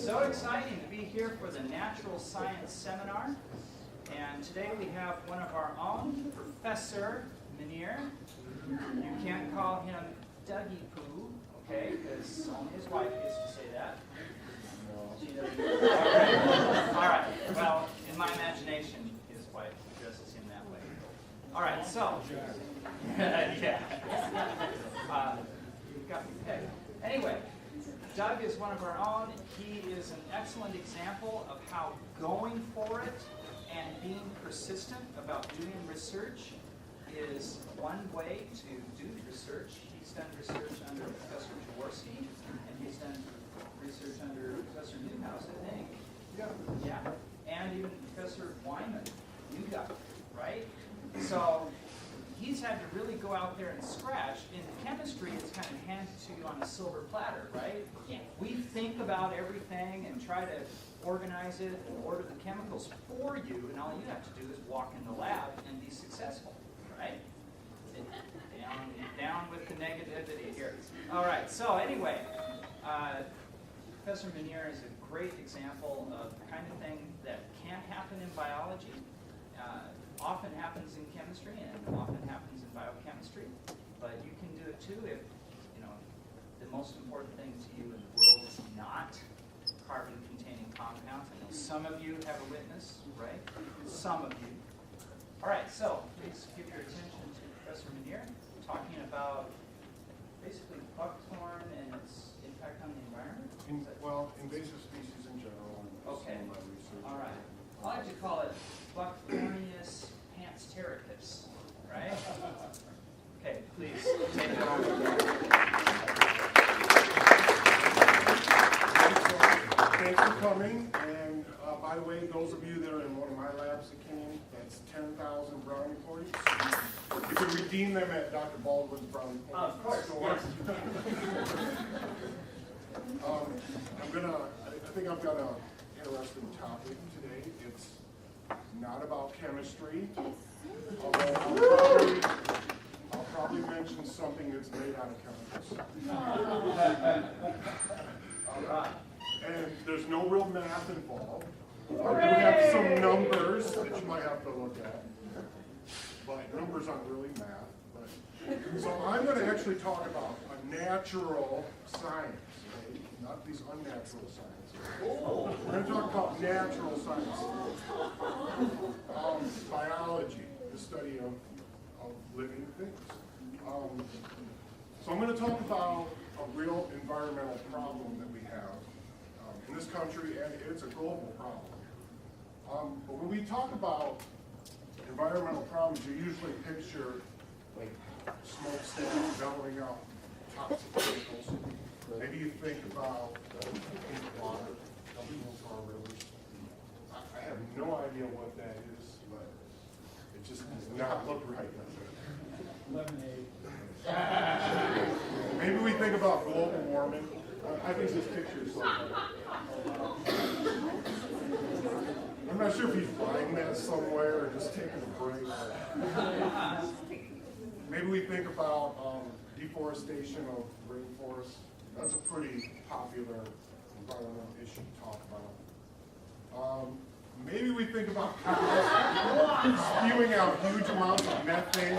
So exciting to be here for the Natural Science Seminar. And today we have one of our own, Professor Minier. You can't call him Dougie Poo, okay, because only his wife gets to say that. She doesn't. All right. Well, in my imagination, his wife addresses him that way. All right, so. Yeah. You've got me pegged. Anyway, Doug is one of our own. He is an excellent example of how going for it and being persistent about doing research is one way to do research. He's done research under Professor Jaworski, and he's done research under Professor Newhouse, I think. Yeah. And even Professor Wyman, you got it, right? So he's had to really go out there and scratch. In chemistry, it's kind of handed to you on a silver platter, right? Yeah. We think about everything and try to organize it and order the chemicals for you, and all you have to do is walk in the lab and be successful, right? Down with the negativity here. All right, so anyway, Professor Minier is a great example of the kind of thing that can happen in biology, often happens in chemistry, and often happens in biochemistry, but you can do it too if, the most important thing to you in the world is not carbon-containing compounds. I know some of you have a witness, right? Some of you. All right, so please give your attention to Professor Minier, talking about basically buckthorn and its impact on the environment. Invasive species in general. Okay. Some of my research. All right. I like to call it Buckthornius panstericus, right? Okay, please take it on. Thanks for coming. And by the way, those of you that are in one of my labs that came, that's 10,000 brownie points. You can redeem them at Dr. Baldwin's brownie point. Of course, store. yes. I think I've got an interesting topic today. It's not about chemistry, although I'll probably mention something that's made out of chemicals. And there's no real math involved. We have some numbers that you might have to look at, but numbers aren't really math. So I'm going to actually talk about a natural science, okay? Not these unnatural sciences. We're going to talk about natural science, biology, the study of living things. So I'm going to talk about a real environmental problem that we have in this country, and it's a global problem. But when we talk about environmental problems, you usually picture like smokestacks bellowing out toxic chemicals. Maybe you think about water dumping into our rivers. I have no idea what that is, but it just does not look right, does it? Lemonade. Maybe we think about global warming. I think this picture is so funny. I'm not sure if he's buying that somewhere or just taking a break. Maybe we think about deforestation of rainforests. That's a pretty popular environmental issue to talk about. Maybe we think about spewing out huge amounts of methane.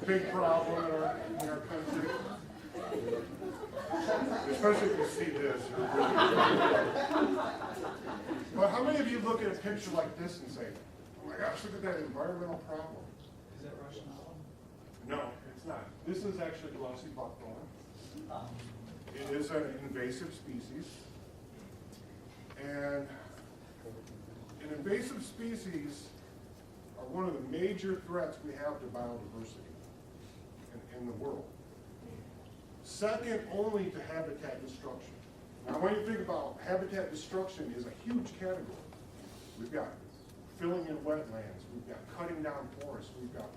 Big problem in our country. Especially if you see this. But how many of you look at a picture like this and say, oh my gosh, look at that environmental problem? Is that Russian olive? No, it's not. This is actually glossy buckthorn. It is an invasive species. And invasive species are one of the major threats we have to biodiversity in the world. Second only to habitat destruction. Now, when you think about habitat destruction is a huge category. We've got filling in wetlands, we've got cutting down forests, we've got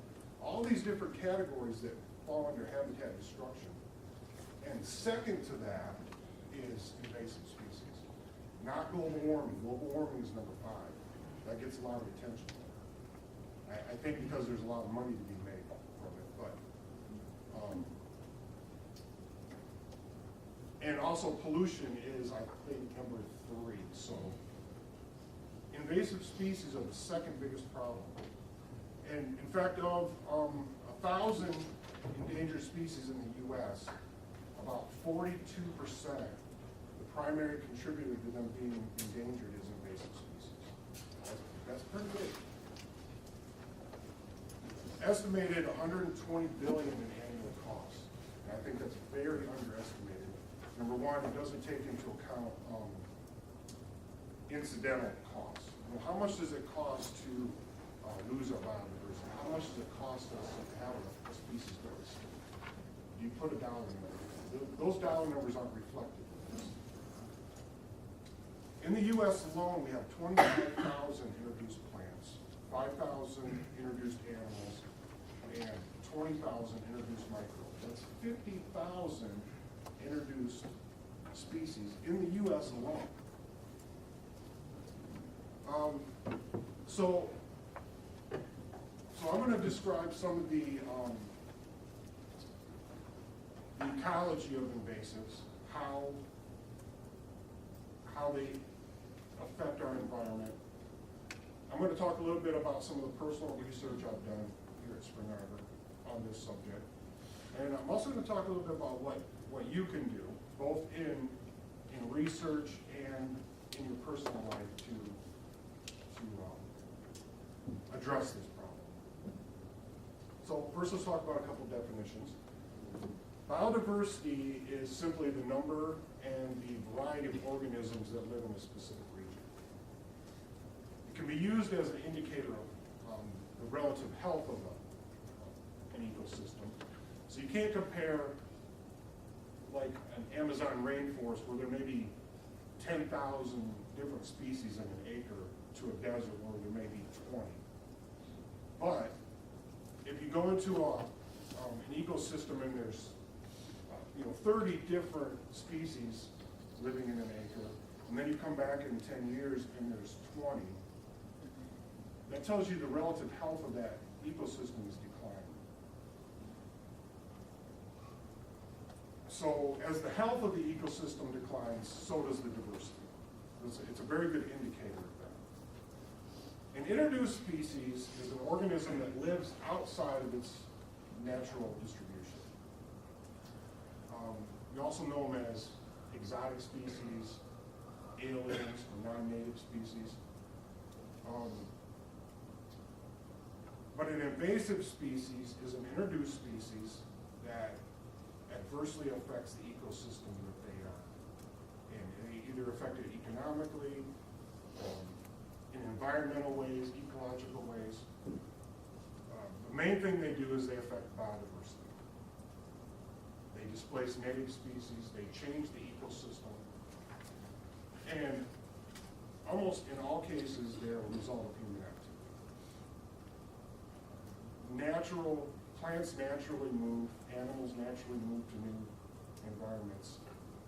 all these different categories that fall under habitat destruction. And second to that is invasive species. Not global warming. Global warming is number 5. That gets a lot of attention. I think because there's a lot of money to be made from it. But And also pollution is, I think, number 3. So invasive species are the second biggest problem. And in fact, of 1,000 endangered species in the U.S., about 42%, the primary contributor to them being endangered is invasive species. That's pretty big. Estimated 120 billion in annual costs. And I think that's very underestimated. Number one, it doesn't take into account incidental costs. You know, how much does it cost to lose our biodiversity? How much does it cost us to have a species go extinct? Do you put a dollar number? Those dollar numbers aren't reflected in this. In the U.S. alone, we have 25,000 introduced plants, 5,000 introduced animals, and 20,000 introduced microbes. That's 50,000 introduced species in the U.S. alone. So I'm going to describe some of the ecology of invasives, how they affect our environment. I'm going to talk a little bit about some of the personal research I've done here at Spring Arbor on this subject. And I'm also going to talk a little bit about what you can do, both in research and in your personal life to address this problem. So first, let's talk about a couple definitions. Biodiversity is simply the number and the variety of organisms that live in a specific region. It can be used as an indicator of the relative health of an ecosystem. So you can't compare like an Amazon rainforest where there may be 10,000 different species in an acre to a desert where there may be 20. But if you go into an ecosystem and there's 30 different species living in an acre, and then you come back in 10 years and there's 20, that tells you the relative health of that ecosystem is declining. So as the health of the ecosystem declines, so does the diversity. It's a very good indicator of that. An introduced species is an organism that lives outside of its natural distribution. We also know them as exotic species, aliens, or non-native species. But an invasive species is an introduced species that adversely affects the ecosystem that they are. And they either affect it economically, in environmental ways, ecological ways. The main thing they do is they affect biodiversity. They displace native species, they change the ecosystem, and almost in all cases, they're a result of human activity. Plants naturally move, animals naturally move to new environments.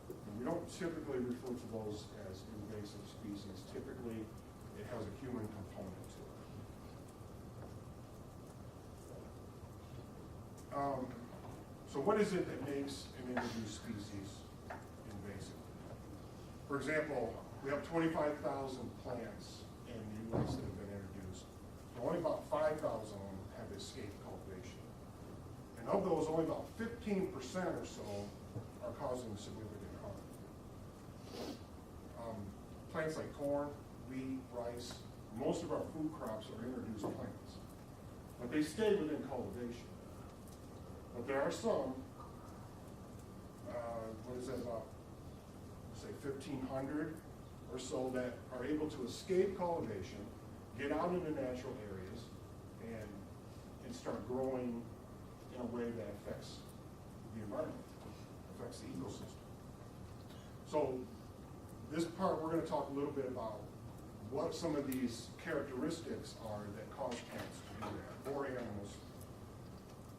And we don't typically refer to those as invasive species. Typically, it has a human component to it. So what is it that makes an introduced species invasive? For example, we have 25,000 plants in the U.S. that have been introduced. Only about 5,000 of them have escaped cultivation. And of those, only about 15% or so are causing significant harm. Plants like corn, wheat, rice, most of our food crops are introduced plants. But they stay within cultivation. But there are some, about, say 1,500 or so that are able to escape cultivation, get out into natural areas, and start growing in a way that affects the environment, affects the ecosystem. So this part, we're going to talk a little bit about what some of these characteristics are that cause plants to do that, or animals.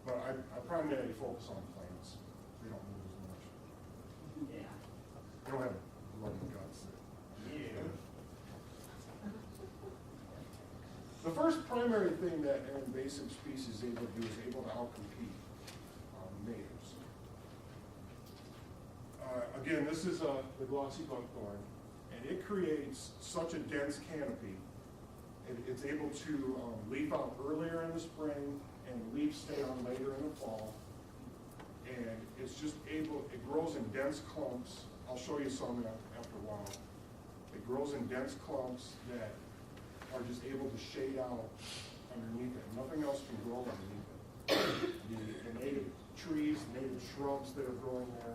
But I primarily focus on plants. They don't move as much. Yeah. They don't have blood and guts. Yeah. The first primary thing that an invasive species is able to do is able to outcompete natives. Again, this is the glossy buckthorn, and it creates such a dense canopy. It's able to leaf out earlier in the spring and leaves stay on later in the fall. And it's just able, it grows in dense clumps. I'll show you some after a while. It grows in dense clumps that are just able to shade out underneath it. Nothing else can grow underneath it. The native trees, native shrubs that are growing there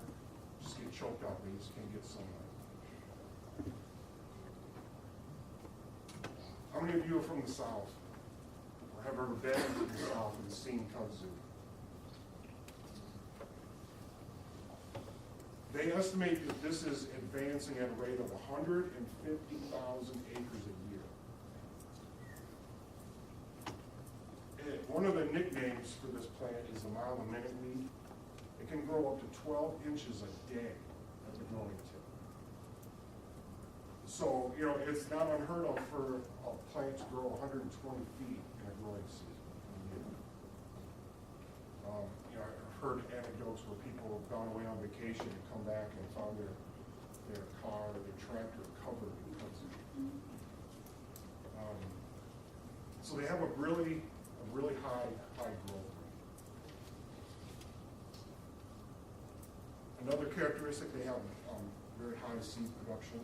just get choked out. They just can't get sunlight. How many of you are from the South? Or have ever been to the South and seen kudzu? They estimate that this is advancing at a rate of 150,000 acres a year. One of the nicknames for this plant is the mile-a-minute weed. It can grow up to 12 inches a day at the growing tip. So, you know, it's not unheard of for a plant to grow 120 feet in a growing season. You know, I've heard anecdotes where people have gone away on vacation and come back and found their car or their tractor covered in kudzu. So they have a really high growth rate. Another characteristic, they have very high seed production,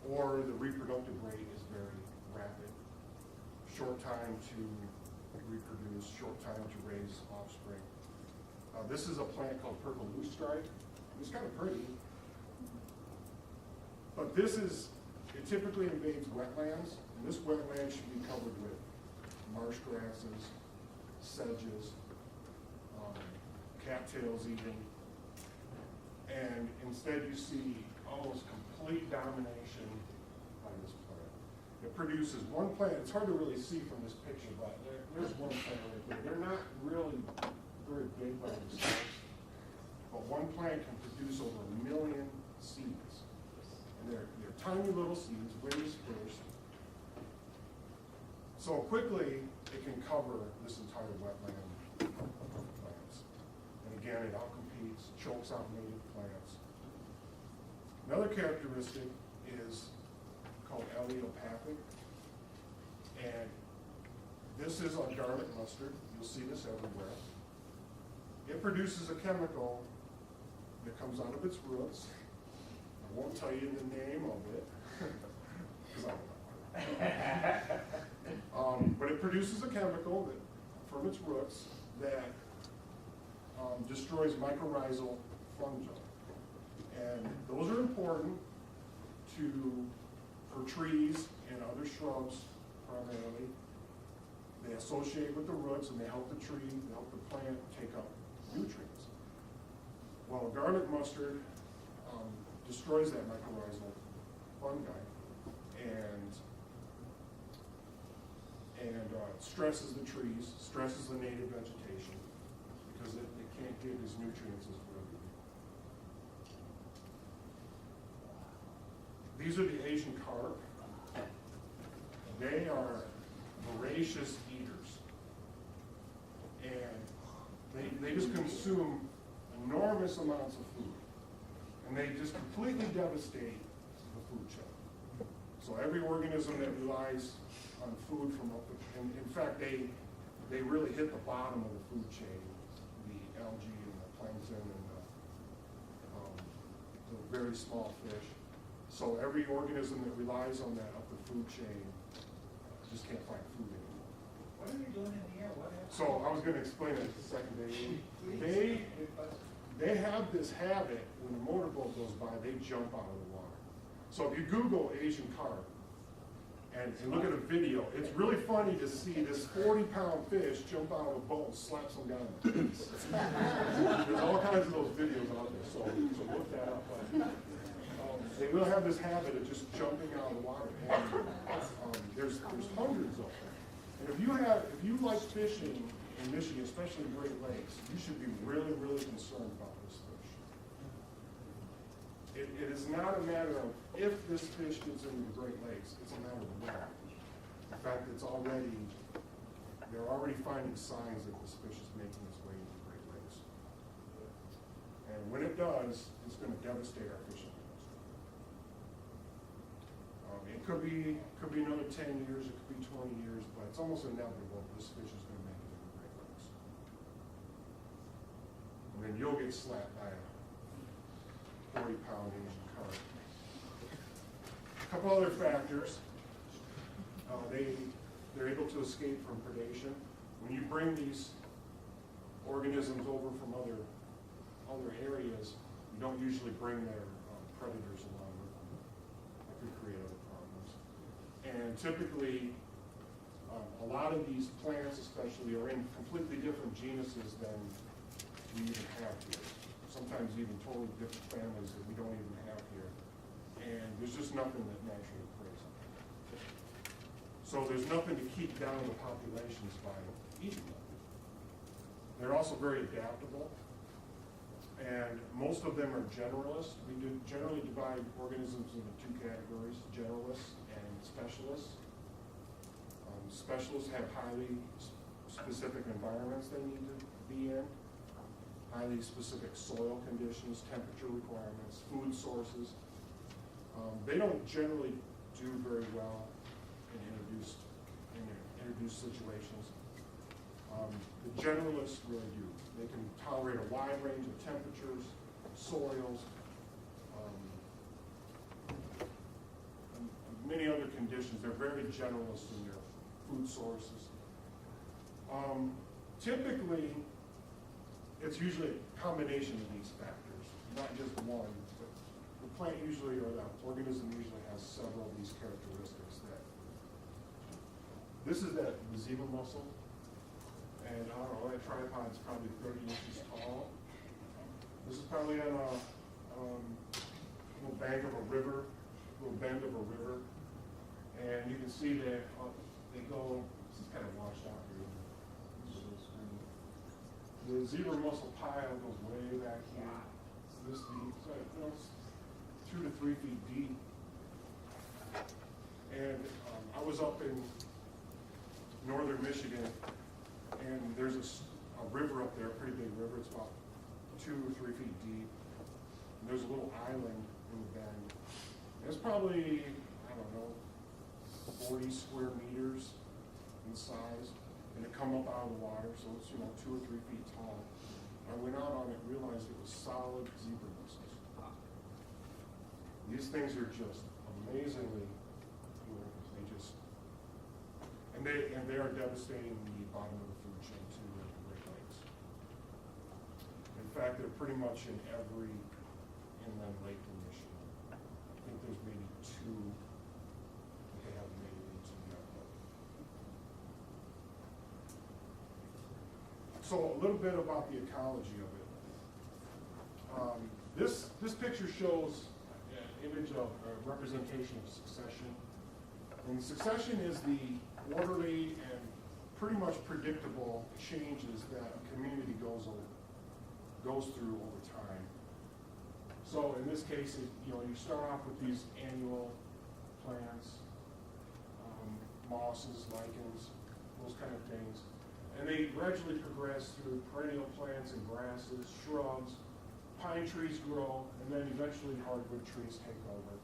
or the reproductive rate is very rapid. Short time to reproduce, short time to raise offspring. This is a plant called purple loosestrife. It's kind of pretty, but it typically invades wetlands, and this wetland should be covered with marsh grasses, sedges, cattails even, and instead you see almost complete domination by this plant. It produces one plant. It's hard to really see from this picture, but there's one plant right there. They're not really very big by themselves, but one plant can produce over 1 million seeds. And they're tiny little seeds, raised first. So quickly, it can cover this entire wetland of plants. And again, it outcompetes, chokes out native plants. Another characteristic is called allelopathic. And this is on garlic mustard. You'll see this everywhere. It produces a chemical that comes out of its roots. I won't tell you the name of it, because I don't know. But it produces a chemical from its roots that destroys mycorrhizal fungi. And those are important for trees and other shrubs primarily. They associate with the roots and they help the tree, they help the plant take up nutrients. Well, garlic mustard destroys that mycorrhizal fungi and stresses the trees, stresses the native vegetation because it can't give these nutrients as well. These are the Asian carp. They are voracious eaters. And they just consume enormous amounts of food. And they just completely devastate the food chain. So every organism that relies on food from up and in fact, they really hit the bottom of the food chain, the algae and the plankton and the very small fish. So every organism that relies on that upper food chain just can't find food anymore. What are they doing in the air? What happened? So I was going to explain it the second day. They have this habit, when a motorboat goes by, they jump out of the water. So if you Google Asian carp and look at a video, it's really funny to see this 40-pound fish jump out of a boat and slap some guy in the face. There's all kinds of those videos out there, so look that up. They will have this habit of just jumping out of the water. And, there's hundreds of them. And if you like fishing in Michigan, especially Great Lakes, you should be really, really concerned about this fish. It is not a matter of if this fish gets into the Great Lakes, it's a matter of when. In fact, they're already finding signs that this fish is making its way into the Great Lakes. And when it does, it's going to devastate our fishing industry. It could be another 10 years, it could be 20 years, but it's almost inevitable this fish is going to make it in the Great Lakes. And then you'll get slapped by a 40-pound Asian carp. A couple other factors. They're able to escape from predation. When you bring these organisms over from other areas, you don't usually bring their predators along with them. That could create other problems. And typically, a lot of these plants especially are in completely different genuses than we even have here. Sometimes even totally different families that we don't even have here. And there's just nothing that naturally preys on them. So there's nothing to keep down the populations by eating them. They're also very adaptable. And most of them are generalists. We generally divide organisms into two categories, generalists and specialists. Specialists have highly specific environments they need to be in, highly specific soil conditions, temperature requirements, food sources. They don't generally do very well in introduced situations. The generalists really do. They can tolerate a wide range of temperatures, soils, and many other conditions. They're very generalist in their food sources. Typically, it's usually a combination of these factors, not just one. But the plant usually, or the organism usually has several of these characteristics. This is that zebra mussel. And I don't know, that tripod's probably 30 inches tall. This is probably on a little bank of a river, little bend of a river. And you can see that they go, this is kind of washed out here. The zebra mussel pile goes way back here. It's this deep, so it's 2 to 3 feet deep. And I was up in northern Michigan, and there's a river up there, a pretty big river. It's about 2 or 3 feet deep. And there's a little island in the bend. It's probably, I don't know, 40 square meters in size. And it come up out of the water, so it's 2 or 3 feet tall. I went out on it and realized it was solid zebra mussels. These things are just amazingly, they are devastating the bottom of the food chain too in the Great Lakes. In fact, they're pretty much in every inland lake in Michigan. I think there's maybe 2 that they haven't made it into yet. So a little bit about the ecology of it. This picture shows an image of a representation of succession. And succession is the orderly and pretty much predictable changes that a community goes through over time. So in this case, you start off with these annual plants, mosses, lichens, those kind of things. And they gradually progress through perennial plants and grasses, shrubs, pine trees grow, and then eventually hardwood trees take over.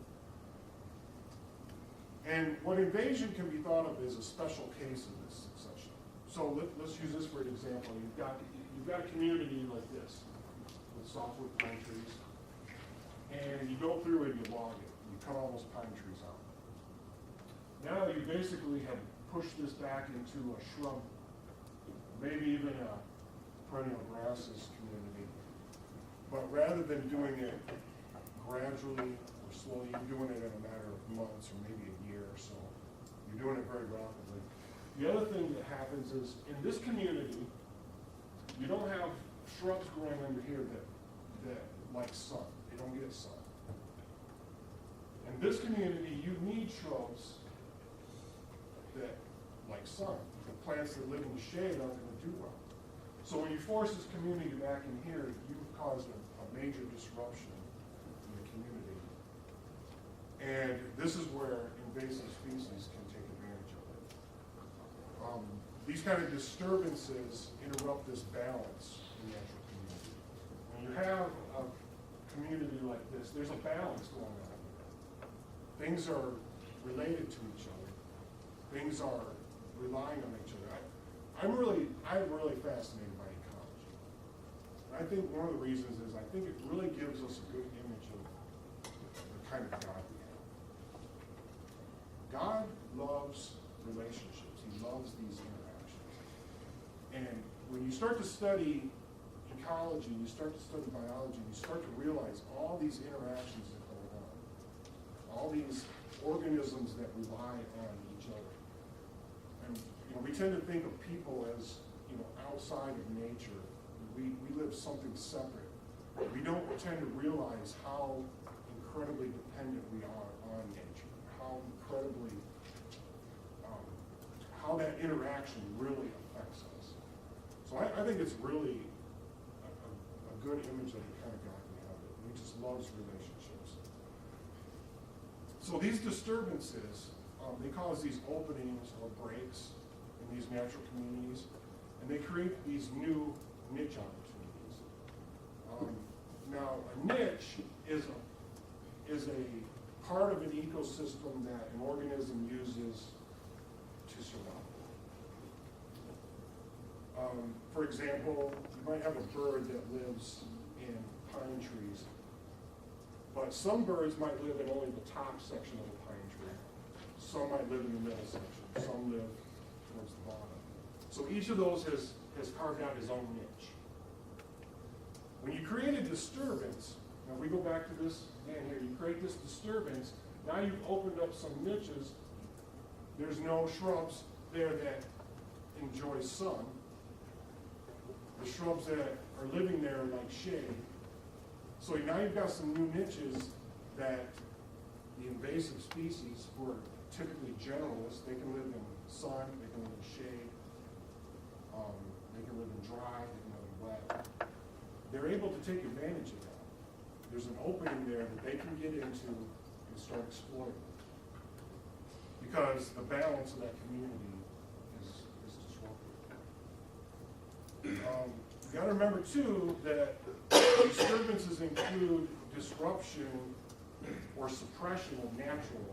And what invasion can be thought of as a special case of this succession. So let's use this for an example. You've got a community like this with softwood pine trees, and you go through and you log it. You cut all those pine trees out. Now you basically have pushed this back into a shrub, maybe even a perennial grasses community. But rather than doing it gradually or slowly, you're doing it in a matter of months or maybe a year or so. You're doing it very rapidly. The other thing that happens is, in this community, you don't have shrubs growing under here that like sun. They don't get sun. In this community, you need shrubs that like sun. The plants that live in the shade aren't going to do well. So when you force this community back in here, you've caused a major disruption in the community. And this is where invasive species can take advantage of it. These kind of disturbances interrupt this balance in the natural community. When you have a like this, there's a balance going on here. Things are related to each other. Things are relying on each other. I'm really fascinated by ecology. And I think one of the reasons is I think it really gives us a good image of the kind of God we have. God loves relationships. He loves these interactions. And when you start to study ecology, you start to study biology, you start to realize all these interactions that go on, all these organisms that rely on each other. And we tend to think of people as outside of nature. We live something separate. We don't tend to realize how incredibly dependent we are on nature, how incredibly, how that interaction really affects us. So I think it's really a good image of the kind of God we have. He just loves relationships. So these disturbances, they cause these openings or breaks in these natural communities, and they create these new niche opportunities. Now, a niche is a part of an ecosystem that an organism uses to survive. For example, you might have a bird that lives in pine trees, but some birds might live in only the top section of the pine tree. Some might live in the middle section. Some live towards the bottom. So each of those has carved out his own niche. When you create a disturbance, now we go back to this again here, you create this disturbance, now you've opened up some niches. There's no shrubs there that enjoy sun. The shrubs that are living there like shade. So now you've got some new niches that the invasive species, who are typically generalists, they can live in sun, they can live in shade, they can live in dry, they can live in wet. They're able to take advantage of that. There's an opening there that they can get into and start exploiting. Because the balance of that community is disrupted. You got to remember too that disturbances include disruption or suppression of natural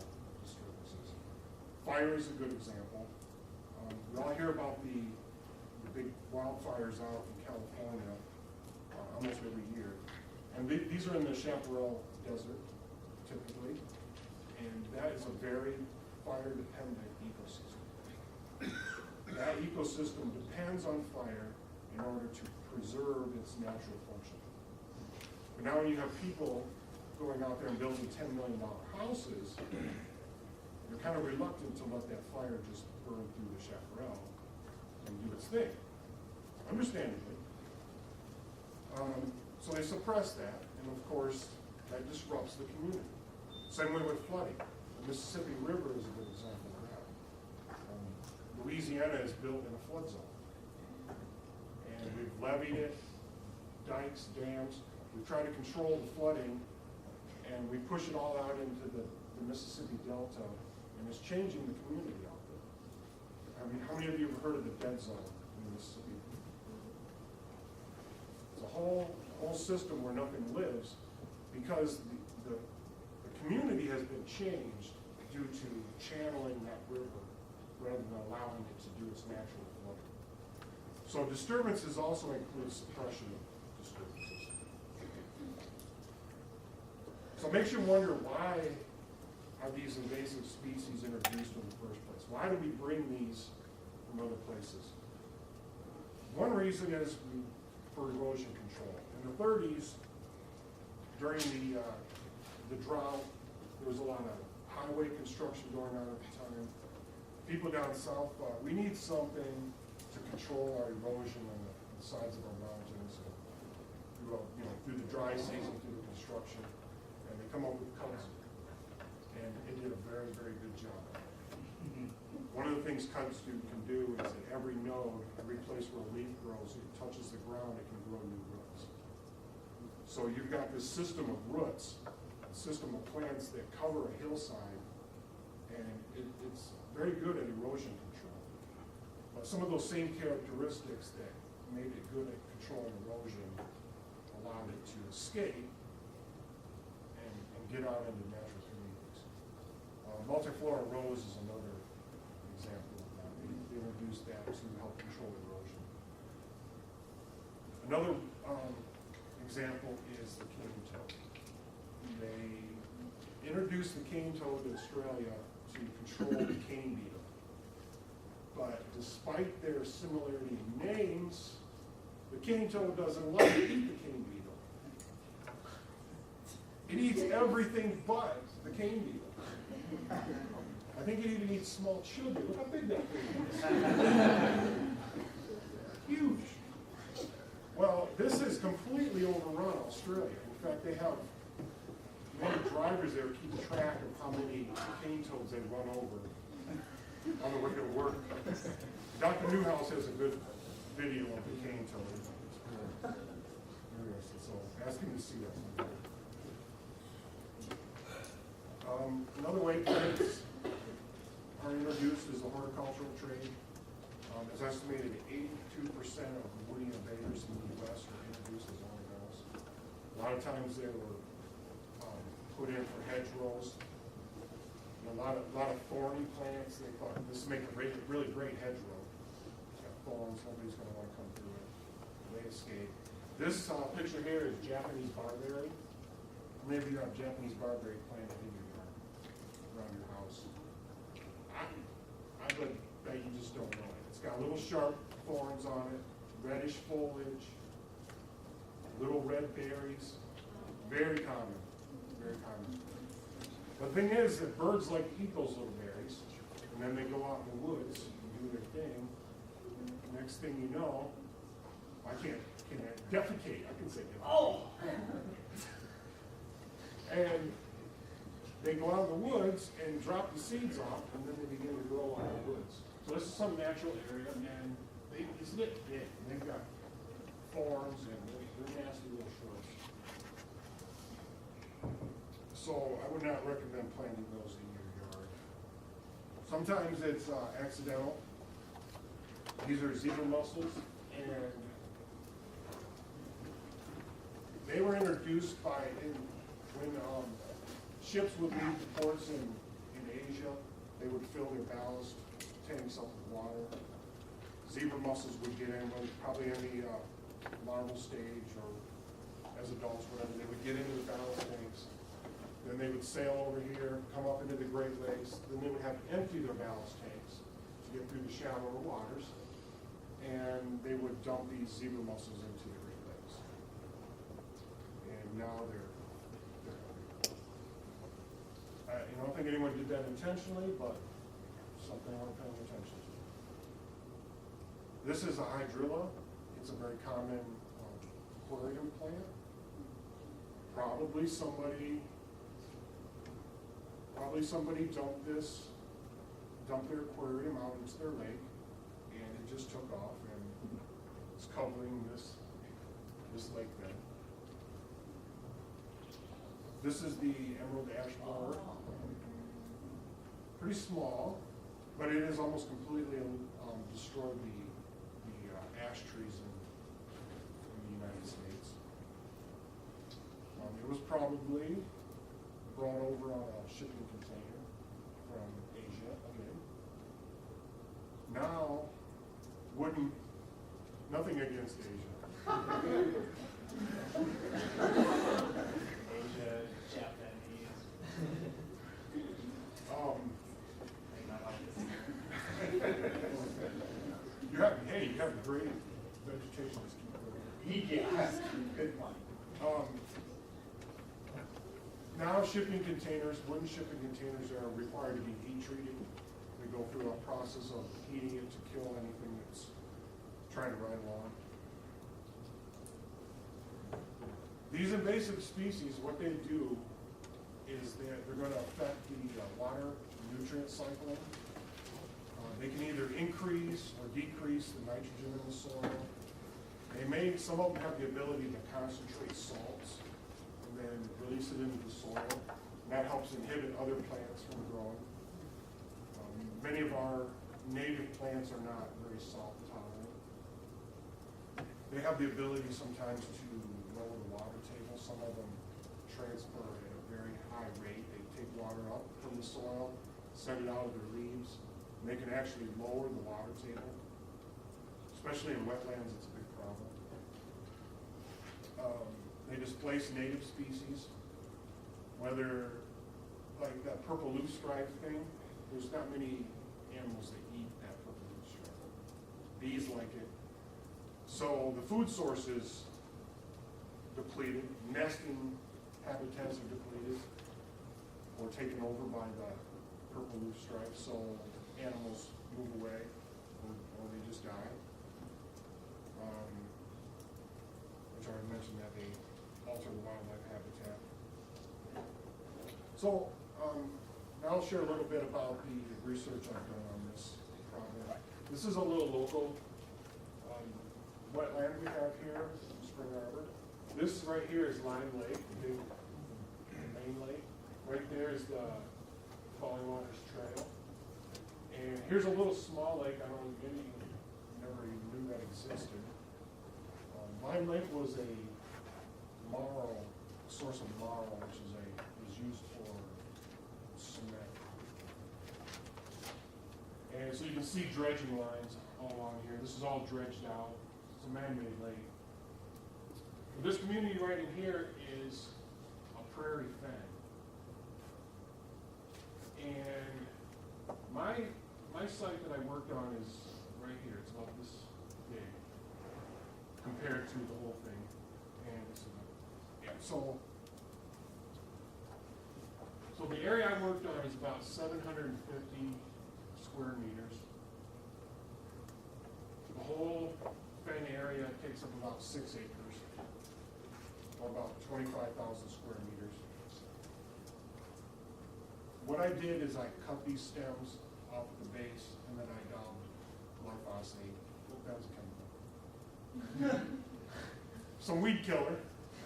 disturbances. Fire is a good example. We all hear about the big wildfires out in California almost every year. And these are in the Chaparral Desert, typically. And that is a very fire-dependent ecosystem. That ecosystem depends on fire in order to preserve its natural function. But now when you have people going out there and building $10 million houses, they're kind of reluctant to let that fire just burn through the chaparral and do its thing, understandably. So they suppress that, and of course, that disrupts the community. Same way with flooding. The Mississippi River is a good example of that. Louisiana is built in a flood zone. And we've levied it, dikes, dams. We've tried to control the flooding, and we push it all out into the Mississippi Delta, and it's changing the community out there. I mean, how many of you have heard of the dead zone in Mississippi? It's a whole system where nothing lives because the community has been changed due to channeling that river rather than allowing it to do its natural flooding. So disturbances also include suppression of disturbances. So it makes you wonder, why are these invasive species introduced in the first place? Why do we bring these from other places? One reason is for erosion control. In the 30s, during the drought, there was a lot of highway construction going on at the time. People down south thought, we need something to control our erosion on the sides of our mountains and through the dry season, through the construction. And they come up with kudzu. And it did a very, very good job. One of the things kudzu can do is at every node, every place where a leaf grows, it touches the ground, it can grow new roots. So you've got this system of roots, a system of plants that cover a hillside, and it's very good at erosion control. But some of those same characteristics that made it good at controlling erosion allowed it to escape get out into natural communities. Multiflora rose is another example of that. They introduced that to help control erosion. Another example is the cane toad. They introduced the cane toad to Australia to control the cane beetle. But despite their similarity in names, the cane toad doesn't like to eat the cane beetle. It eats everything but the cane beetle. I think it even eats small children. Look how big that thing is. Huge. Well, this has completely overrun Australia. In fact, they have many drivers there keep track of how many cane toads they run over on the way to work. Dr. Newhouse has a good video of the cane toad. It's cool. So ask him to see that. Another way plants are introduced is the horticultural trade. It's estimated 82% of woody invaders in the U.S. are introduced as ornamentals. A lot of times they were put in for hedgerows. A lot of thorny plants. They thought this would make a really great hedgerow. It's got thorns. Nobody's going to want to come through it. They escape. This picture here is Japanese barberry. Maybe you have Japanese barberry planted in your yard, around your house. I bet you just don't know it. It's got little sharp thorns on it, reddish foliage, little red berries. Very common. Very common. The thing is that birds like to eat those little berries, and then they go out in the woods and do their thing. Next thing you know, I can't defecate. I can say defecate. Oh! And they go out in the woods and drop the seeds off, and then they begin to grow out in the woods. So this is some natural area, and it's lit big. And they've got thorns, and they're nasty little shrubs. So I would not recommend planting those in your yard. Sometimes it's accidental. These are zebra mussels, and they were introduced when ships would leave the ports in Asia. They would fill their ballast tanks up with water. Zebra mussels would get in, probably in the larval stage or as adults, whatever. They would get into the ballast tanks. Then they would sail over here, come up into the Great Lakes. Then they would have to empty their ballast tanks to get through the shallower waters. And they would dump these zebra mussels into the Great Lakes. And now they're I don't think anyone did that intentionally, but something I want to pay attention to. This is a hydrilla. It's a very common aquarium plant. Probably somebody dumped their aquarium out into their lake, and it just took off, and it's covering this lake bed. This is the emerald ash borer. Pretty small, but it has almost completely destroyed the ash trees in the United States. It was probably brought over on a shipping container from Asia again. Now, nothing against Asia. Asia, Japanese. You have great vegetation to keep going. Yes, good one. Now shipping containers, wooden shipping containers are required to be heat treated. They go through a process of heating it to kill anything that's trying to ride along. These invasive species, what they do is they're going to affect the water nutrient cycling. They can either increase or decrease the nitrogen in the soil. Some of them have the ability to concentrate salts and then release it into the soil. And that helps inhibit other plants from growing. Many of our native plants are not very salt tolerant. They have the ability sometimes to lower the water table. Some of them transfer at a very high rate. They take water up from the soil, send it out of their leaves, and they can actually lower the water table. Especially in wetlands, it's a big problem. They displace native species, whether, like that purple loosestrife thing, there's not many animals that eat that purple loosestrife. Bees like it. So the food source is depleted, nesting habitats are depleted or taken over by the purple loosestrife, so animals move away or they just die. Which I already mentioned that they alter the wildlife habitat. So now I'll share a little bit about the research I've done on this problem. This is a little local wetland we have here in Spring Arbor. This right here is Lime Lake, the big main lake. Right there is the Falling Waters Trail. And here's a little small lake. I don't know, maybe you never even knew that existed. Lime Lake was a marl, source of marl, which is used for cement. And so you can see dredging lines all along here. This is all dredged out. It's a man-made lake. This community right in here is a prairie fen. And my site that I worked on is right here. It's about this big compared to the whole thing. And it's so the area I worked on is about 750 square meters. The whole fen area takes up about 6 acres, or about 25,000 square meters. What I did is I cut these stems off at the base, and then I daubed glyphosate. That was chemical. Some weed killer.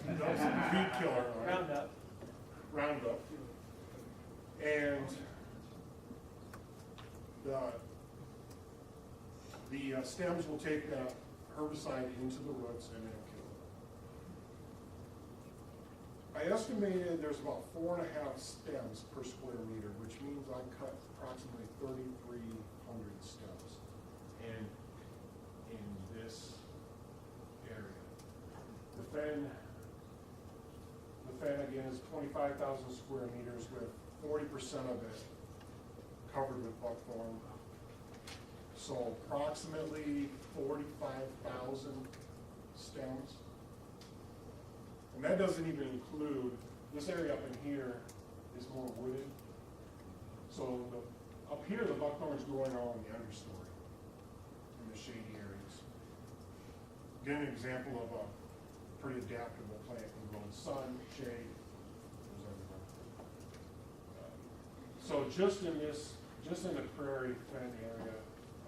Some weed killer. Roundup. Roundup. And the stems will take that herbicide into the roots and it'll kill it. I estimated there's about 4.5 stems per square meter, which means I cut approximately 3,300 stems in this area. The fen again is 25,000 square meters with 40% of it covered with buckthorn. So approximately 45,000 stems. And that doesn't even include, this area up in here is more wooded. So up here the buckthorn is growing all in the understory, in the shady areas. Again, an example of a pretty adaptable plant, can grow in sun, shade, goes everywhere. So just in the prairie fen area,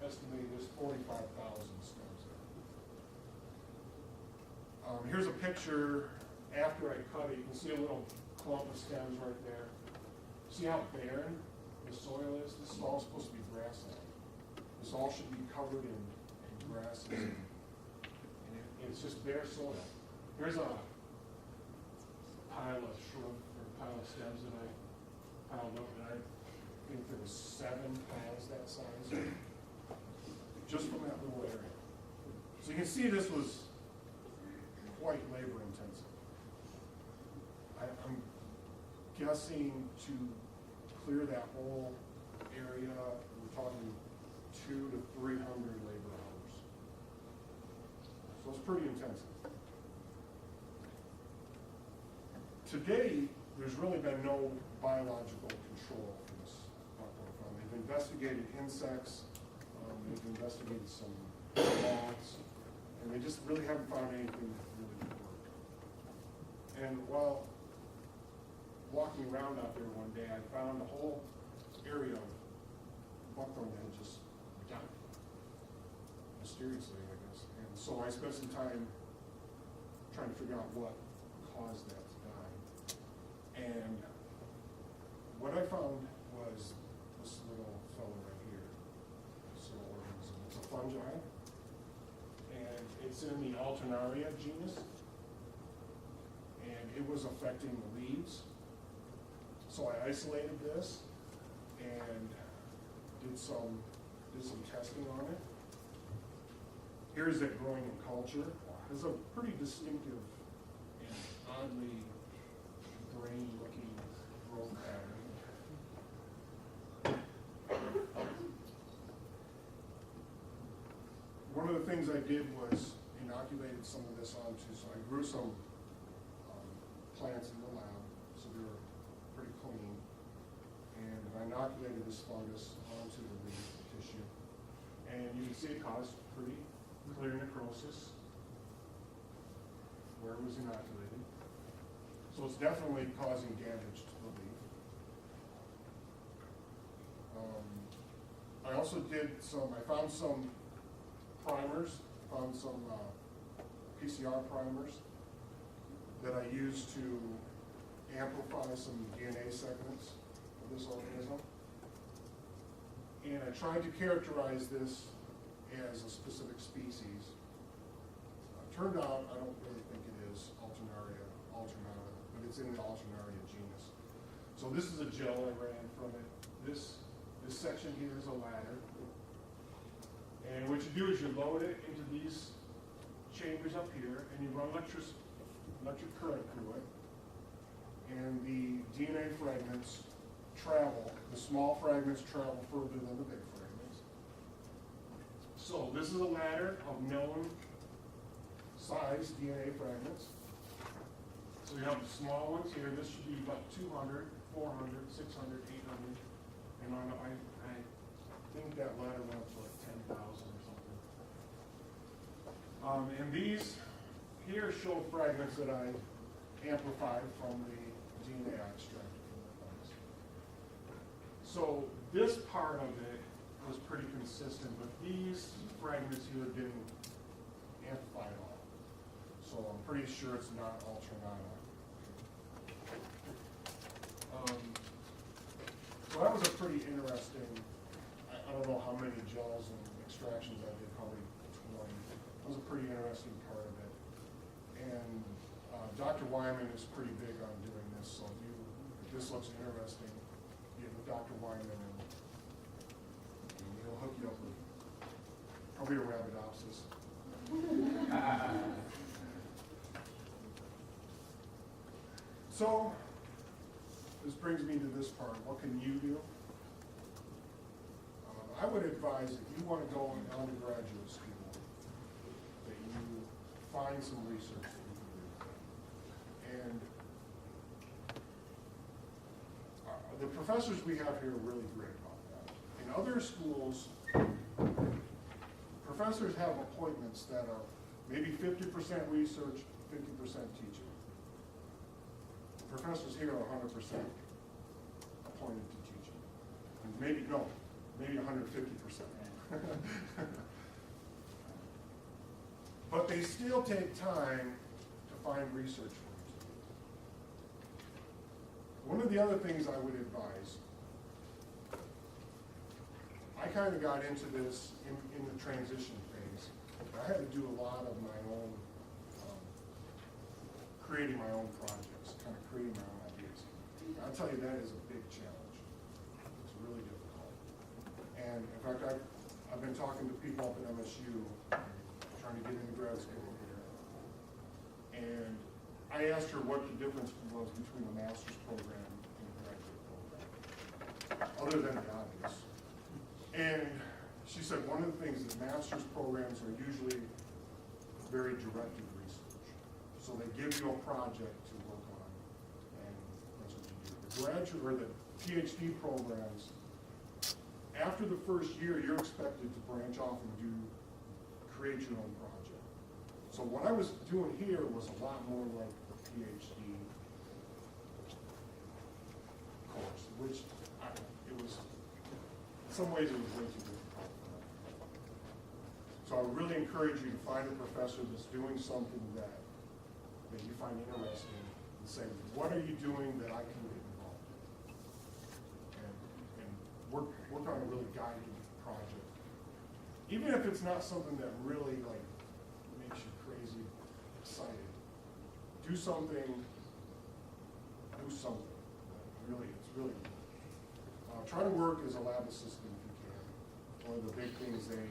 estimated there's 45,000 stems there. Here's a picture after I cut it. You can see a little clump of stems right there. See how barren the soil is? This is all supposed to be grassland. This all should be covered in grasses. And it's just bare soil. Here's a pile of shrub, or a pile of stems that I piled up, and I think there was 7 piles that size, just from that little area. So you can see this was quite labor intensive. I'm guessing to clear that whole area, we're talking 200 to 300 labor hours. So it's pretty intensive. To date, there's really been no biological control for this buckthorn fund. They've investigated insects, they've investigated some moths, and they just really haven't found anything that really good work. And while walking around out there one day, I found a whole area of buckthorn that had just died, mysteriously, I guess. And so I spent some time trying to figure out what caused that to die. And what I found was this little fellow right here, this little organism. It's a fungi, and it's in the Alternaria genus, and it was affecting the leaves. So I isolated this and did some testing on it. Here's it growing in culture. It's a pretty distinctive and oddly grain-looking growth pattern. One of the things I did was inoculated some of this onto, so I grew some plants in the lab, so they were pretty clean. And I inoculated this fungus onto the leaf tissue. And you can see it caused pretty clear necrosis where it was inoculated. So it's definitely causing damage to the leaf. I also I found some primers, found some PCR primers that I used to amplify some DNA segments of this organism. And I tried to characterize this as a specific species. Turned out, I don't really think it is Alternaria alternata, but it's in the Alternaria genus. So this is a gel I ran from it. This section here is a ladder. And what you do is you load it into these chambers up here, and you run electric current through it. And the DNA fragments travel, the small fragments travel further than the big fragments. So this is a ladder of known size DNA fragments. So you have the small ones here. This should be about 200, 400, 600, 800. And I think that ladder went up to like 10,000 or something. And these here show fragments that I amplified from the DNA extract from the fungus. So this part of it was pretty consistent, but these fragments here didn't amplify at all. So I'm pretty sure it's not Alternata. So that was a pretty interesting, I don't know how many gels and extractions I did, probably 20. That was a pretty interesting part of it. And Dr. Wyman is pretty big on doing this, so if this looks interesting, get with Dr. Wyman and he'll hook you up with probably a Arabidopsis. So, this brings me to this part. What can you do? I would advise if you want to go on undergraduate school, that you find some research that you can do. And the professors we have here are really great about that. In other schools, professors have appointments that are maybe 50% research, 50% teaching. The professors here are 100% appointed to teaching. And maybe 150%. But they still take time to find research for you. One of the other things I would advise, I kind of got into this in the transition phase. I had to do a lot of my own, creating my own projects, kind of creating my own ideas. I'll tell you, that is a big challenge. It's really difficult. And in fact, I've been talking to people up at MSU, trying to get into grad school here. And I asked her what the difference was between a master's program and a graduate program, other than the obvious. And she said one of the things is master's programs are usually very directed research. So they give you a project to work on, and that's what you do. The graduate or the PhD programs, after the first year, you're expected to branch off and create your own project. So what I was doing here was a lot more like the PhD course, which it was, in some ways it was way too difficult. So I would really encourage you to find a professor that's doing something that you find interesting and say, what are you doing that I can get involved in? And work on a really guided project. Even if it's not something that really like makes you crazy excited, do something that really is really important. Try to work as a lab assistant if you can. One of the big things they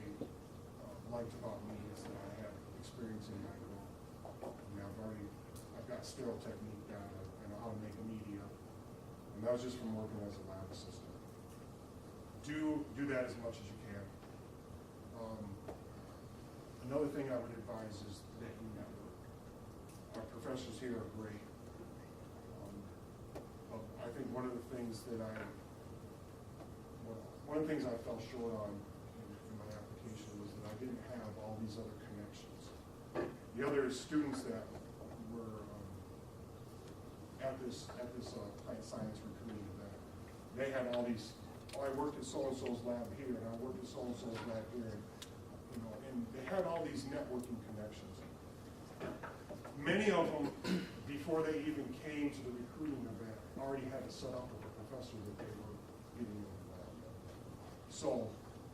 liked about me is that I have experience in my role. I've got sterile technique down. I know how to make a media, and that was just from working as a lab assistant. Do that as much as you can. Another thing I would advise is that you network. Our professors here are great. But I think one of the things I fell short on in my application was that I didn't have all these other connections. The other students that were at this plant science recruiting event, they had all these. Oh, I worked at so-and-so's lab here, and I worked at so-and-so's lab here, and they had all these networking connections. Many of them, before they even came to the recruiting event, already had it set up with the professor that they were getting in the lab. So,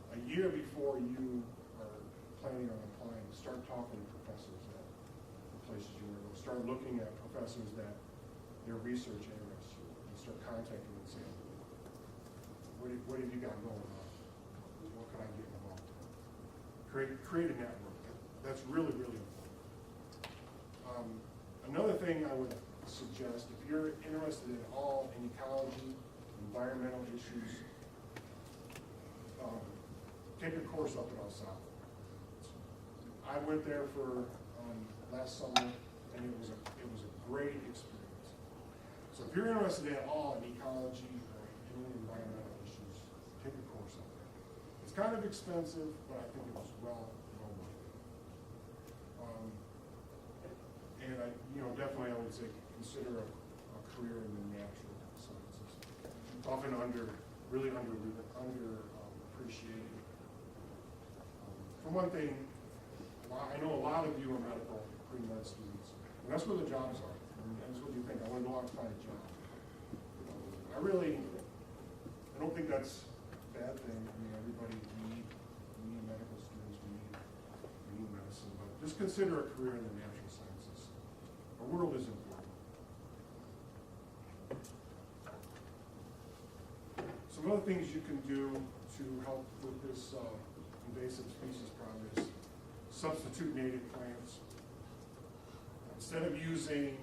a year before you are planning on applying, start talking to professors at the places you want to go. Start looking at professors that their research interests you, and start contacting them and saying, what have you got going on? What can I get involved in? Create a network. That's really, really important. Another thing I would suggest, if you're interested in all in ecology, environmental issues, take a course up at El Salvador. I went there for last summer, and it was a great experience. So if you're interested at all in ecology or any environmental issues, take a course up there. It's kind of expensive, but I think it was well worth it. And definitely I would say consider a career in the natural sciences. It's often really underappreciated. For one thing, I know a lot of you are medical pre-med students, and that's where the jobs are. And that's what you think. I want to go out and find a job. I don't think that's a bad thing. I mean, everybody, we need medical students, we need medicine, but just consider a career in the natural sciences. Our world is important. Some other things you can do to help with this invasive species problem is substitute native plants. Instead of using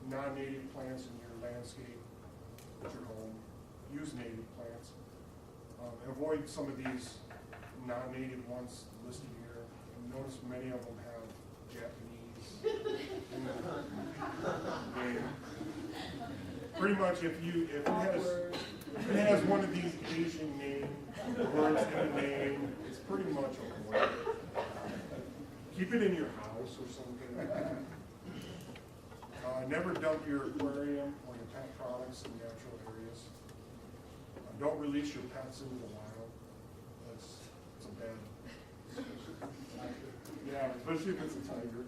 non-native plants in your landscape at your home, use native plants. Avoid some of these non-native ones listed here. And notice many of them have Japanese in the name. Pretty much if it has one of these Asian words in the name, it's pretty much avoid. Keep it in your house or something. Never dump your aquarium or your pet products in natural areas. Don't release your pets into the wild. That's a bad. Yeah, especially if it's a tiger.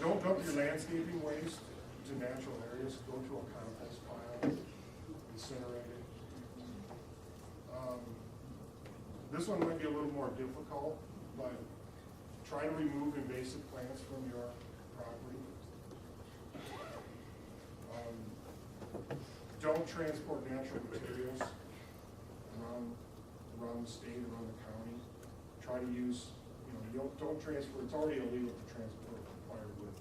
Don't dump your landscaping waste to natural areas. Go to a compost pile, incinerate it. This one might be a little more difficult, but try to remove invasive plants from your property. Don't transport natural materials around the state, around the county. Try to use, don't transfer, it's already illegal to transport firewood.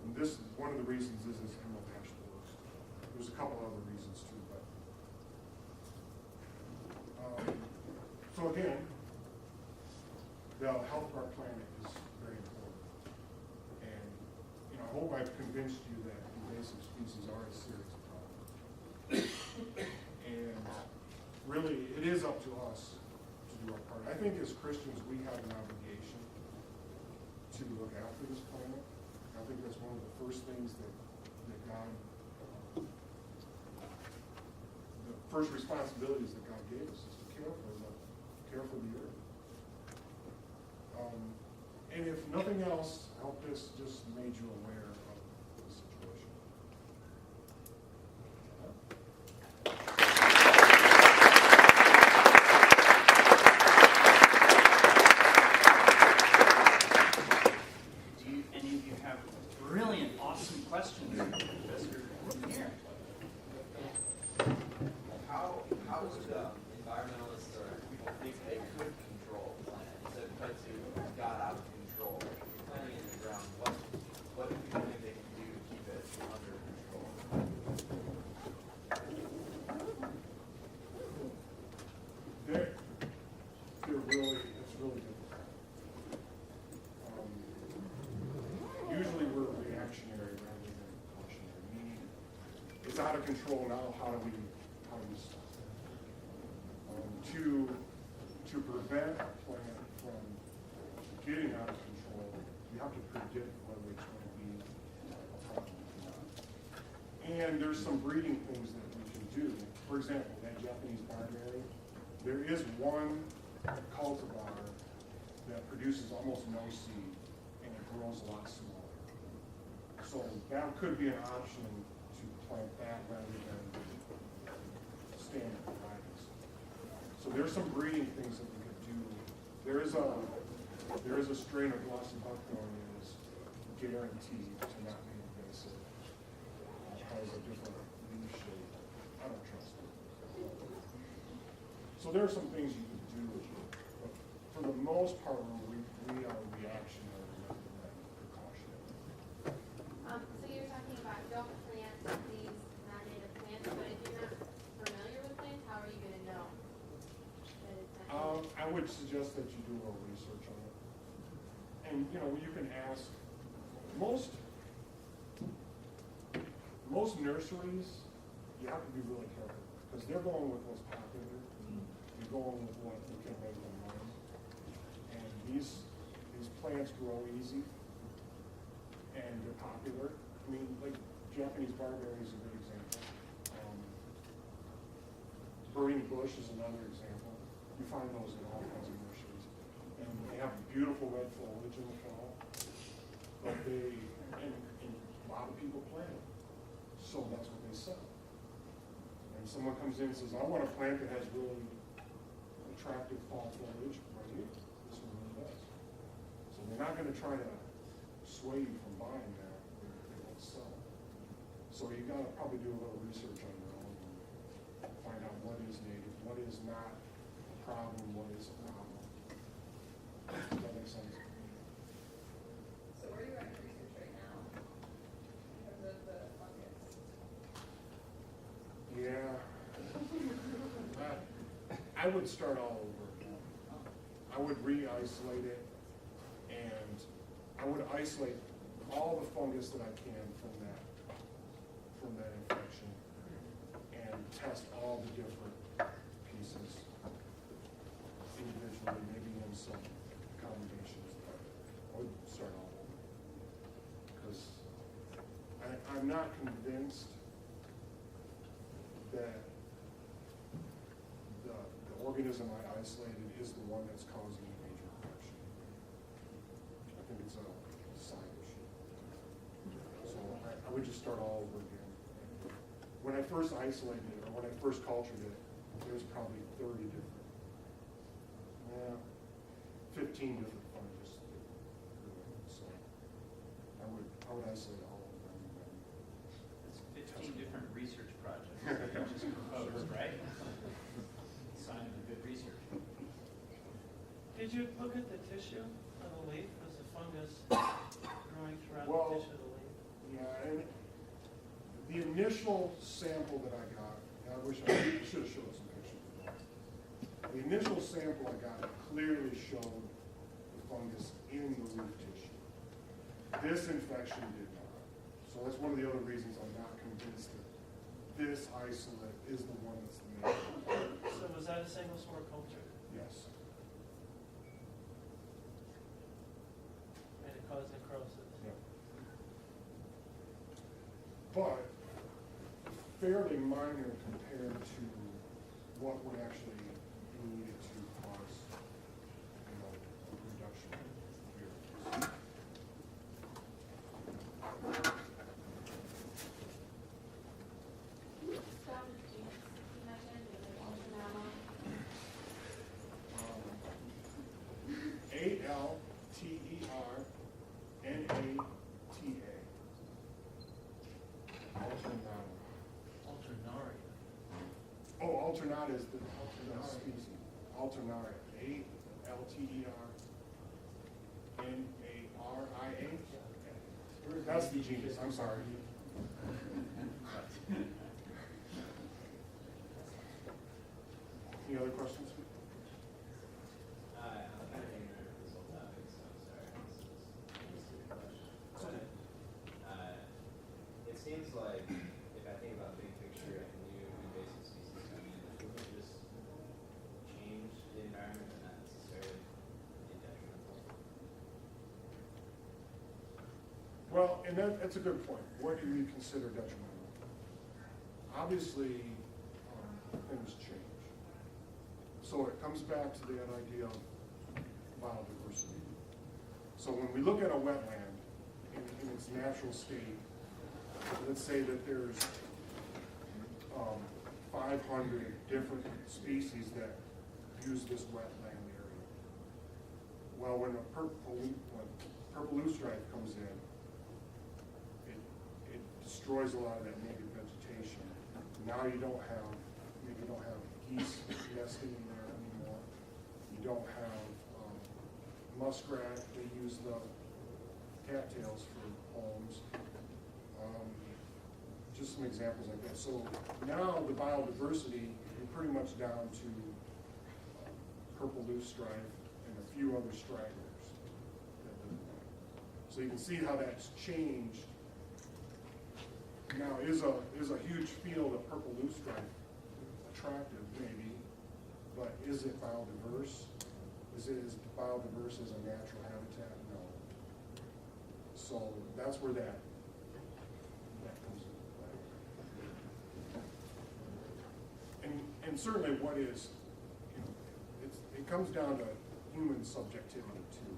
And this, one of the reasons is emerald ash borer. There's a couple other reasons too, but. So again, the health of our planet is very important. And, I hope I've convinced you that invasive species are a serious problem. And really, it is up to us to do our part. I think as Christians, we have an obligation to look after this planet. I think that's one of the first things that God, the first responsibilities that God gave us is to care for the earth. And if nothing else, I hope this just made you aware of the situation. Any of you have brilliant questions, Mr. Engineer? How would environmentalists or people think they could control the plant? You said plants who got out of control. Planting in the ground, what do people think they can do to keep it under control? It's really difficult. Usually we're reactionary rather than cautionary, meaning it's out of control now, how do we stop it? To prevent a plant from getting out of control, you have to predict whether it's going to be a problem or not. And there's some breeding things that we can do. For example, that Japanese barberry, there is one cultivar that produces almost no seed and it grows a lot smaller. So that could be an option to plant that rather than standard varieties. So there's some breeding things that we could do. There is a strain of glossy buckthorn that is guaranteed to not be invasive. It has a different leaf shape. I don't trust it. So there are some things you could do, but for the most part, we are reactionary rather than precautionary. So you're talking about don't plant these non-native plants, but if you're not familiar with plants, how are you going to know that it's not native? I would suggest that you do a little research on it. And, you can ask, most nurseries, you have to be really careful, because they're going with what's popular. You're going with what you can make them money. And these plants grow easy, and they're popular. I mean, like Japanese barberry is a good example. Burning bush is another example. You find those in all kinds of nurseries. And they have beautiful red foliage in the fall. But and a lot of people plant them. So that's what they sell. And someone comes in and says, I want a plant that has really attractive fall foliage. Right here, this one really does. So they're not going to try to sway you from buying that. They won't sell it. So you got to probably do a little research on your own and find out what is native, what is not a problem, what is a problem. Does that make sense? So where are you at in research right now? Because of the fungus? Yeah. I would start all over again. I would re-isolate it, and I would isolate all the fungus that I can from that infection, and test all the different pieces individually, maybe in some combinations. But I would start all over, because I'm not convinced that the organism I isolated is the one that's causing a major infection. I think it's a side issue. So I would just start all over again. When I first isolated it, or when I first cultured it, there was probably 30 different, 15 different fungus. So I would isolate all of them. It's 15 different research projects that you just proposed, right? Sign of a good research. Did you look at the tissue of the leaf? Was the fungus growing throughout the tissue of the leaf? Yeah, and the initial sample that I got, I wish I should have showed some pictures of that. The initial sample I got clearly showed the fungus in the leaf tissue. This infection did not. So that's one of the other reasons I'm not convinced that this isolate is the one that's the main. So was that a single spore culture? Yes. And it caused necrosis? Yeah. But fairly minor compared to what would actually be needed to cause, a reduction here. Some genes you mentioned, is it ultramammal? ALTERNATA. alternata is the species. Alternata, A-L-T-E-R-N-A-R-I-A. That's the genus, I'm sorry. Any other questions? I'm kind of ignorant of this whole topic, so I'm sorry. This is a stupid question. It seems like, if I think about big picture, if new invasive species come in, it would just change the environment and not necessarily be detrimental. Well, and that's a good point. What do we consider detrimental? Obviously, things change. So it comes back to that idea of biodiversity. So when we look at a wetland in its natural state, let's say that there's 500 different species that use this wetland area. Well, when purple loosestrife comes in, it destroys a lot of that native vegetation. Now you don't have geese nesting in there anymore. You don't have muskrat. They use the cattails for homes. Just some examples like that. So now the biodiversity, we're pretty much down to purple loosestrife and a few other stragglers. So you can see how that's changed. Now, is a huge field of purple loosestrife attractive? Maybe, but is it biodiverse? Is it as biodiverse as a natural habitat? No. So that's where that comes into play. And certainly, what is, it comes down to human subjectivity too.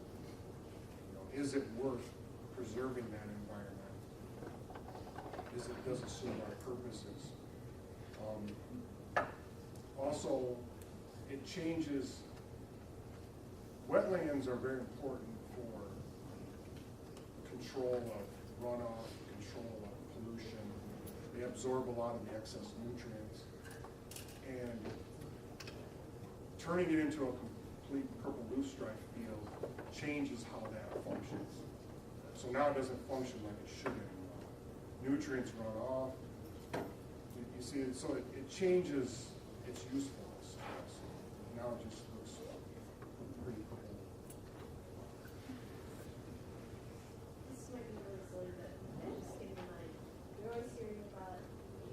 Is it worth preserving that environment? Does it serve our purposes? Also, it changes. Wetlands are very important for control of runoff, control of pollution. They absorb a lot of the excess nutrients. And turning it into a complete purple loosestrife field changes how that functions. So now it doesn't function like it should anymore. Nutrients run off. You see, so it changes its usefulness to us. Now it just looks pretty purple. This might be really silly, but I just came to mind. You're always hearing about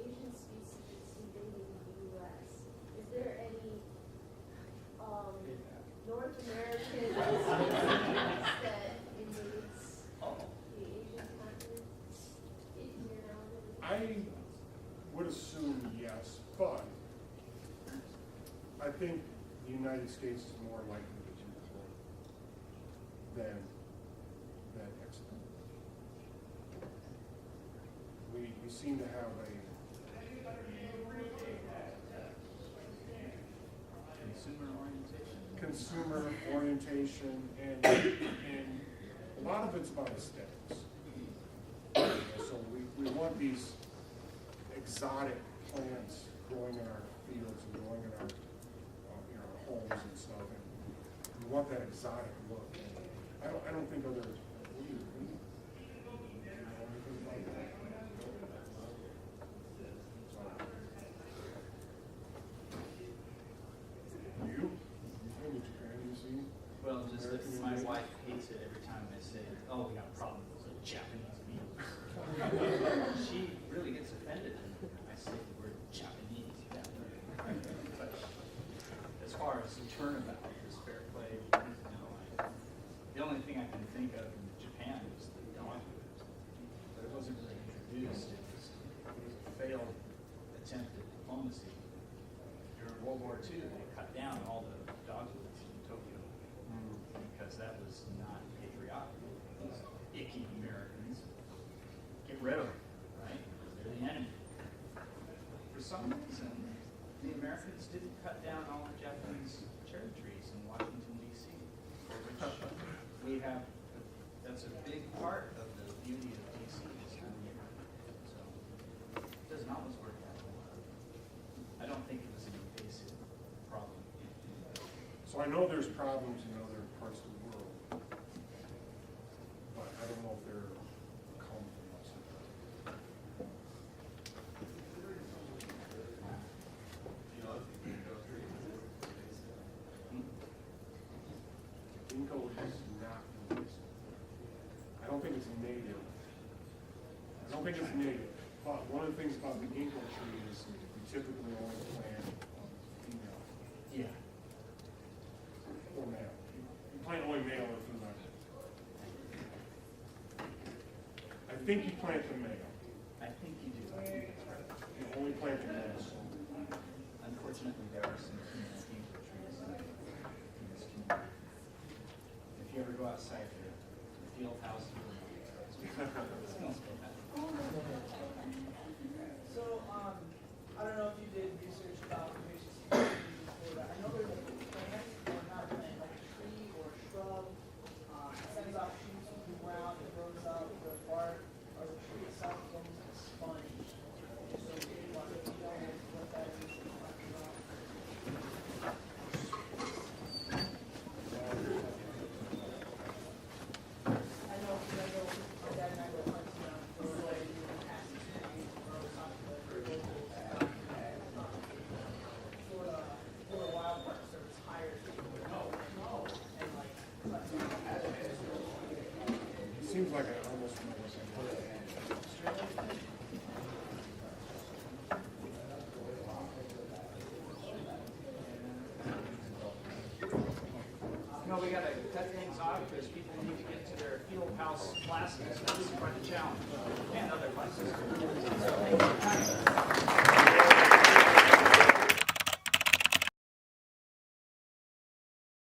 Asian species invading the U.S. Is there any North American species that invades the Asian continent? In your knowledge? I would assume yes, but I think the United States is more likely to do than export. We seem to have a consumer orientation, and a lot of it's about aesthetics. So we want these exotic plants growing in our fields and growing in our homes and stuff, and we want that exotic look. And I don't think other. What do you think? You? You've been to Japan, you see? Well, just that my wife hates it every time I say, oh, we got a problem with the Japanese meals. She really gets offended when I say the word Japanese. But as far as the turnabout is fair play, the only thing I can think of in Japan is the dog food. But it wasn't really introduced. It was a failed attempt at diplomacy. During World War II, they cut down all the dog foods in Tokyo because that was not patriotic. These icky Americans, get rid of them, right? They're the enemy. For some reason, the Americans didn't cut down all the Japanese cherry trees in Washington, D.C., for which we have, that's a big part of the beauty of D.C. this time of year. So it doesn't always work out well. I don't think it was an invasive I know there's problems in other parts of the world, but I don't know if they're come from us. You know, if you can go through Ginkgo is not invasive. I don't think it's native. I don't think it's native. But one of the things about the ginkgo tree is we typically only plant female Yeah. or male. You plant only male or female. I think you plant the male. I think you do. I think that's right. You only plant the male. Unfortunately, there are some human ginkgo trees in this community. If you ever go outside the field house, you will know. It smells bad. So, I don't know if you did research about invasive species before that. I know there's a plant, or not a plant, like a tree or a shrub, sends out shoots from the ground, it grows up, the bark, or the tree itself is almost like a sponge. So, if you want to know what that is, you're talking about. I know, my dad and I go hunting on the way, we would pass the tree, or something, but Florida Wildlife Service hires people to go and like cut down. It seems like I almost know what's in it. No, we gotta cut things off because people need to get to their field house classes. That's quite a challenge. And other classes.